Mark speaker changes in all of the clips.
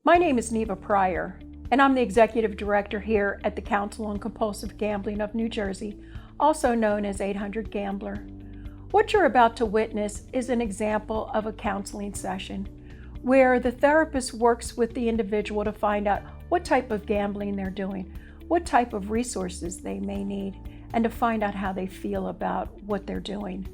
Speaker 1: My name is Neva Pryor, and I'm the Executive Director here at the Council on Compulsive Gambling of New Jersey, also known as 800 Gambler. What you're about to witness is an example of a counseling session where the therapist works with the individual to find out what type of gambling they're doing, what type of resources they may need, and to find out how they feel about what they're doing.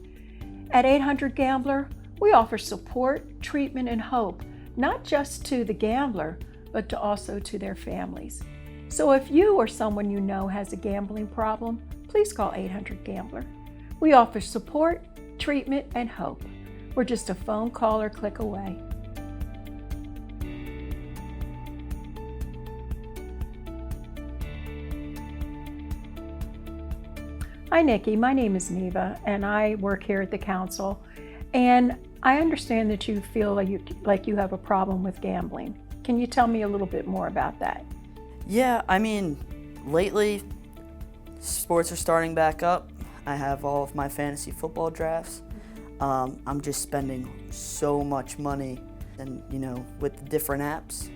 Speaker 1: At 800 Gambler, we offer support, treatment, and hope, not just to the gambler, but also to their families. So if you or someone you know has a gambling problem, please call 800 Gambler. We offer support, treatment, and hope. We're just a phone call or click away. Hi Nikki, my name is Neva and I work here at the council, and I understand that you feel like you have a problem with gambling. Can you tell me a little bit more about that?
Speaker 2: Yeah, lately sports are starting back up. I have all of my fantasy football drafts. I'm just spending so much money, and with the different apps,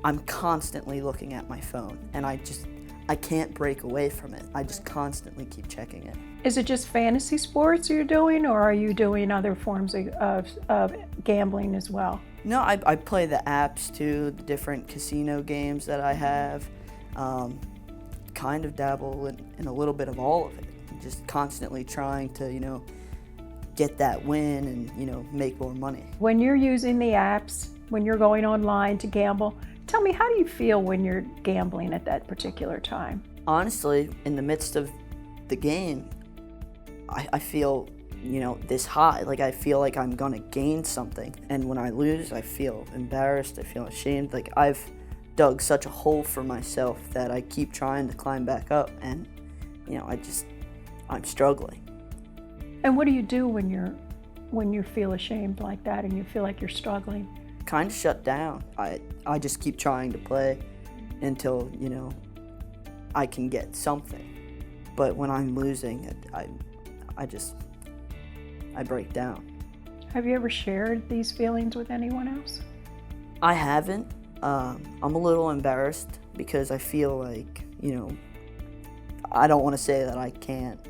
Speaker 2: I'm constantly looking at my phone, and I can't break away from it. I just constantly keep checking it.
Speaker 1: Is it just fantasy sports you're doing, or are you doing other forms of gambling as well?
Speaker 2: No, I play the apps too, the different casino games that I have. Kind of dabble in a little bit of all of it. Just constantly trying to, get that win and, make more money.
Speaker 1: When you're using the apps, when you're going online to gamble, tell me, how do you feel when you're gambling at that particular time?
Speaker 2: Honestly, in the midst of the game, I feel, this high. Like I feel like I'm gonna gain something. And when I lose, I feel embarrassed, I feel ashamed. Like I've dug such a hole for myself that I keep trying to climb back up, and, I'm struggling.
Speaker 1: And what do you do when you feel ashamed like that and you feel like you're struggling?
Speaker 2: Kind of shut down. I just keep trying to play until, I can get something. But when I'm losing, I break down.
Speaker 1: Have you ever shared these feelings with anyone else?
Speaker 2: I haven't. I'm a little embarrassed because I feel like, I don't want to say that I can't,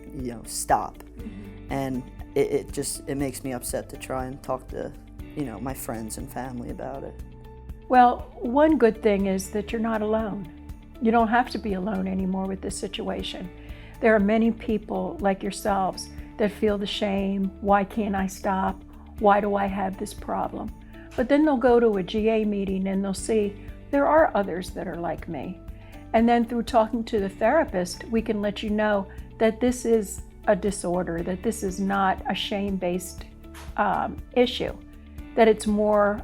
Speaker 2: stop. Mm-hmm. And it makes me upset to try and talk to my friends and family about it.
Speaker 1: Well, one good thing is that you're not alone. You don't have to be alone anymore with this situation. There are many people like yourselves that feel the shame. Why can't I stop? Why do I have this problem? But then they'll go to a GA meeting and they'll see there are others that are like me. And then through talking to the therapist, we can let you know that this is a disorder, that this is not a shame-based issue. That it's more,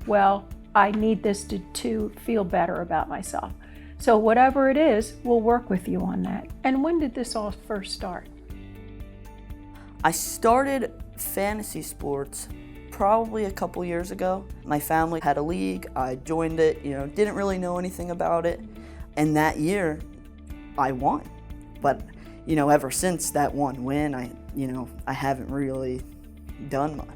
Speaker 1: well, I need this to feel better about myself. So whatever it is, we'll work with you on that. And when did this all first start?
Speaker 2: I started fantasy sports probably a couple years ago. My family had a league, I joined it, didn't really know anything about it. And that year, I won. But, ever since that one win, I haven't really done much.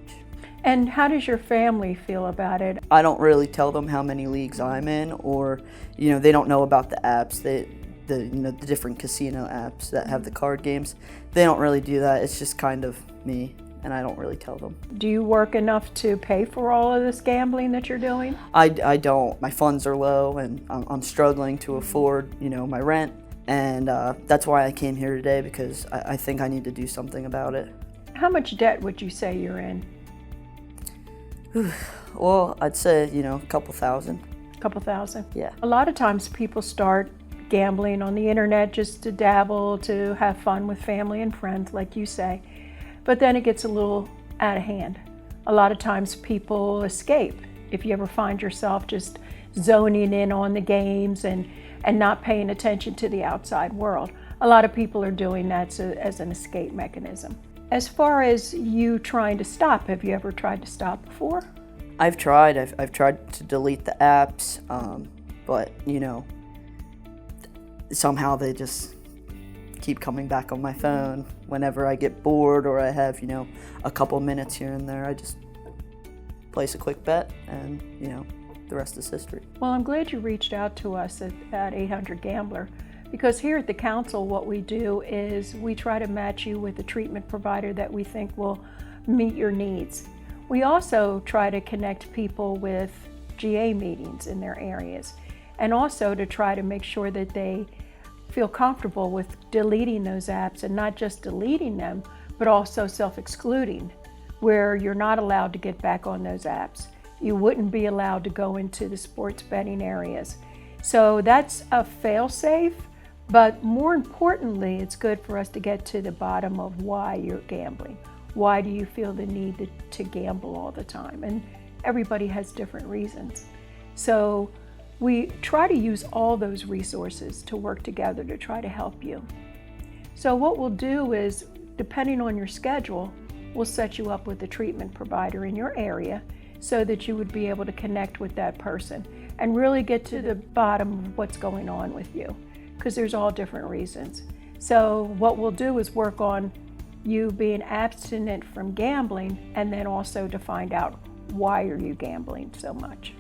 Speaker 1: And how does your family feel about it?
Speaker 2: I don't really tell them how many leagues I'm in, or, they don't know about the apps, the different casino apps that have the card games. They don't really do that. It's just kind of me, and I don't really tell them.
Speaker 1: Do you work enough to pay for all of this gambling that you're doing?
Speaker 2: I don't. My funds are low, and I'm struggling to afford, my rent. And that's why I came here today, because I think I need to do something about it.
Speaker 1: How much debt would you say you're in?
Speaker 2: Well, I'd say, a couple thousand.
Speaker 1: Couple thousand?
Speaker 2: Yeah.
Speaker 1: A lot of times people start gambling on the internet just to dabble, to have fun with family and friends, like you say. But then it gets a little out of hand. A lot of times people escape. If you ever find yourself just zoning in on the games and not paying attention to the outside world, a lot of people are doing that as an escape mechanism. As far as you trying to stop, have you ever tried to stop before?
Speaker 2: I've tried. I've tried to delete the apps, but somehow they just keep coming back on my phone. Whenever I get bored or I have, a couple minutes here and there, I just place a quick bet and, the rest is history.
Speaker 1: Well, I'm glad you reached out to us at 800 Gambler, because here at the council what we do is we try to match you with a treatment provider that we think will meet your needs. We also try to connect people with GA meetings in their areas, and also to try to make sure that they feel comfortable with deleting those apps, and not just deleting them, but also self-excluding, where you're not allowed to get back on those apps. You wouldn't be allowed to go into the sports betting areas. So that's a fail-safe, but more importantly, it's good for us to get to the bottom of why you're gambling. Why do you feel the need to gamble all the time? And everybody has different reasons. So we try to use all those resources to work together to try to help you. So what we'll do is, depending on your schedule, we'll set you up with a treatment provider in your area so that you would be able to connect with that person and really get to the bottom of what's going on with you, because there's all different reasons. So what we'll do is work on you being abstinent from gambling, and then also to find out why are you gambling so much.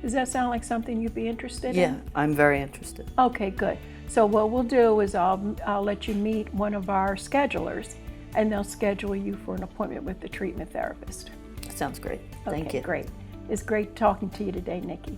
Speaker 1: Does that sound like something you'd be interested in?
Speaker 2: Yeah, I'm very interested.
Speaker 1: Okay, good. So what we'll do is I'll let you meet one of our schedulers, and they'll schedule you for an appointment with the treatment therapist.
Speaker 2: Sounds great. Thank
Speaker 1: Okay,
Speaker 2: you.
Speaker 1: great. It's great talking to you today, Nikki.